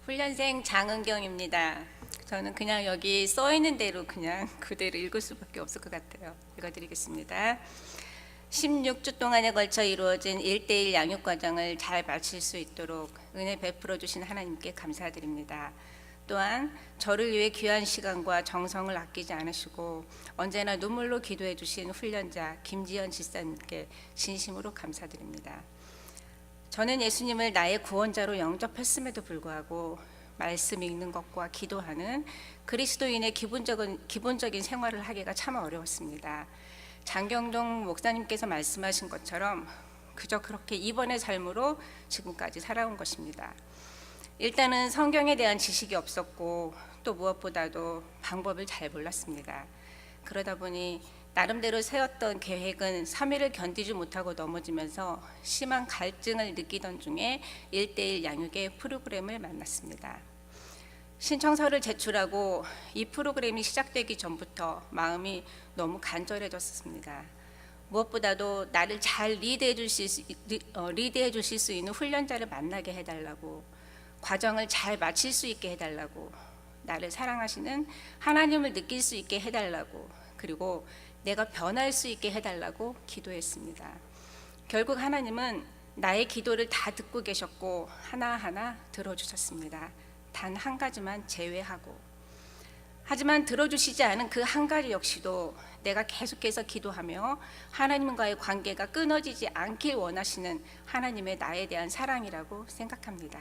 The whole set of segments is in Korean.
훈련생 장은경입니다. 저는 그냥 여기 써 있는 대로 그냥 그대로 읽을 수밖에 없을 것 같아요. 읽어드리겠습니다. 16주 동안에 걸쳐 이루어진 1:1 양육 과정을 잘 마칠 수 있도록 은혜 베풀어 주신 하나님께 감사드립니다. 또한 저를 위해 귀한 시간과 정성을 아끼지 않으시고 언제나 눈물로 기도해 주신 훈련자 김지연 집사님께 진심으로 감사드립니다. 저는 예수님을 나의 구원자로 영접했음에도 불구하고 말씀 읽는 것과 기도하는 그리스도인의 기본적인 생활을 하기가 참 어려웠습니다. 장경동 목사님께서 말씀하신 것처럼 그저 그렇게 이번의 삶으로 지금까지 살아온 것입니다. 일단은 성경에 대한 지식이 없었고 또 무엇보다도 방법을 잘 몰랐습니다. 그러다 보니 나름대로 세웠던 계획은 3일을 견디지 못하고 넘어지면서 심한 갈증을 느끼던 중에 1:1 양육의 프로그램을 만났습니다. 신청서를 제출하고 이 프로그램이 시작되기 전부터 마음이 너무 간절해졌습니다. 무엇보다도 나를 잘 리드해 주실 수 있는 훈련자를 만나게 해달라고, 과정을 잘 마칠 수 있게 해달라고, 나를 사랑하시는 하나님을 느낄 수 있게 해달라고, 그리고 내가 변할 수 있게 해달라고 기도했습니다. 결국 하나님은 나의 기도를 다 듣고 계셨고 하나하나 들어주셨습니다. 단 한 가지만 제외하고. 하지만 들어주시지 않은 그 한 가지 역시도 내가 계속해서 기도하며 하나님과의 관계가 끊어지지 않길 원하시는 하나님의 나에 대한 사랑이라고 생각합니다.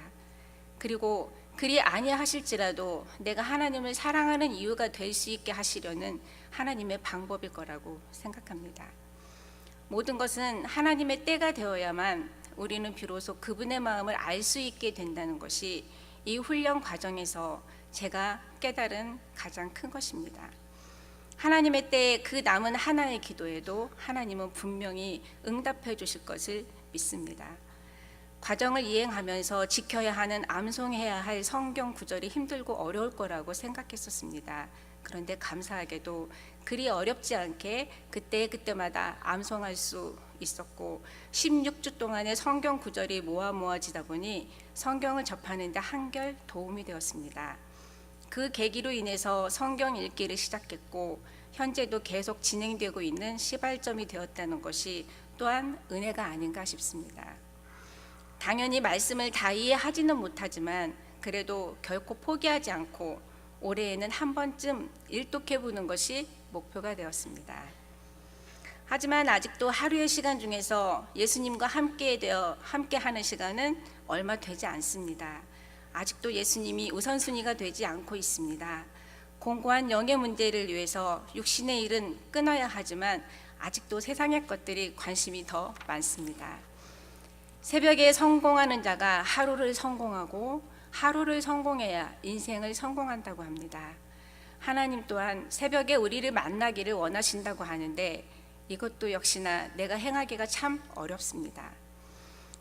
그리고 그리 아니하실지라도 내가 하나님을 사랑하는 이유가 될 수 있게 하시려는 하나님의 방법일 거라고 생각합니다. 모든 것은 하나님의 때가 되어야만 우리는 비로소 그분의 마음을 알 수 있게 된다는 것이 이 훈련 과정에서 제가 깨달은 가장 큰 것입니다. 하나님의 때에 그 남은 하나의 기도에도 하나님은 분명히 응답해 주실 것을 믿습니다. 과정을 이행하면서 지켜야 하는, 암송해야 할 성경 구절이 힘들고 어려울 거라고 생각했었습니다. 그런데 감사하게도 그리 어렵지 않게 그때마다 암송할 수 있었고 16주 동안의 성경 구절이 모아지다 보니 성경을 접하는 데 한결 도움이 되었습니다. 그 계기로 인해서 성경 읽기를 시작했고 현재도 계속 진행되고 있는 시발점이 되었다는 것이 또한 은혜가 아닌가 싶습니다. 당연히 말씀을 다 이해하지는 못하지만 그래도 결코 포기하지 않고 올해에는 한 번쯤 일독해 보는 것이 목표가 되었습니다. 하지만 아직도 하루의 시간 중에서 예수님과 함께하는 시간은 얼마 되지 않습니다. 아직도 예수님이 우선순위가 되지 않고 있습니다. 공고한 영의 문제를 위해서 육신의 일은 끊어야 하지만 아직도 세상의 것들이 관심이 더 많습니다. 새벽에 성공하는 자가 하루를 성공하고 하루를 성공해야 인생을 성공한다고 합니다. 하나님 또한 새벽에 우리를 만나기를 원하신다고 하는데 이것도 역시나 내가 행하기가 참 어렵습니다.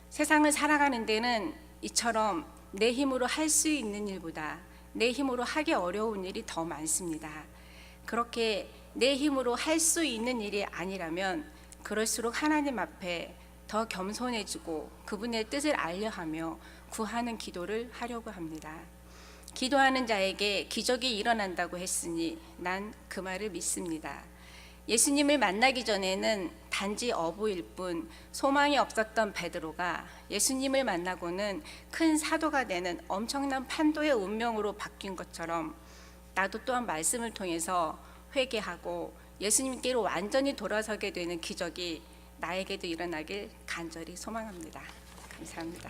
세상을 살아가는 데는 이처럼 내 힘으로 할 수 있는 일보다 내 힘으로 하기 어려운 일이 더 많습니다. 그렇게 내 힘으로 할 수 있는 일이 아니라면 그럴수록 하나님 앞에 더 겸손해지고 그분의 뜻을 알려하며 구하는 기도를 하려고 합니다. 기도하는 자에게 기적이 일어난다고 했으니 난 그 말을 믿습니다. 예수님을 만나기 전에는 단지 어부일 뿐 소망이 없었던 베드로가 예수님을 만나고는 큰 사도가 되는 엄청난 판도의 운명으로 바뀐 것처럼 나도 또한 말씀을 통해서 회개하고 예수님께로 완전히 돌아서게 되는 기적이 나에게도 일어나길 간절히 소망합니다. 감사합니다.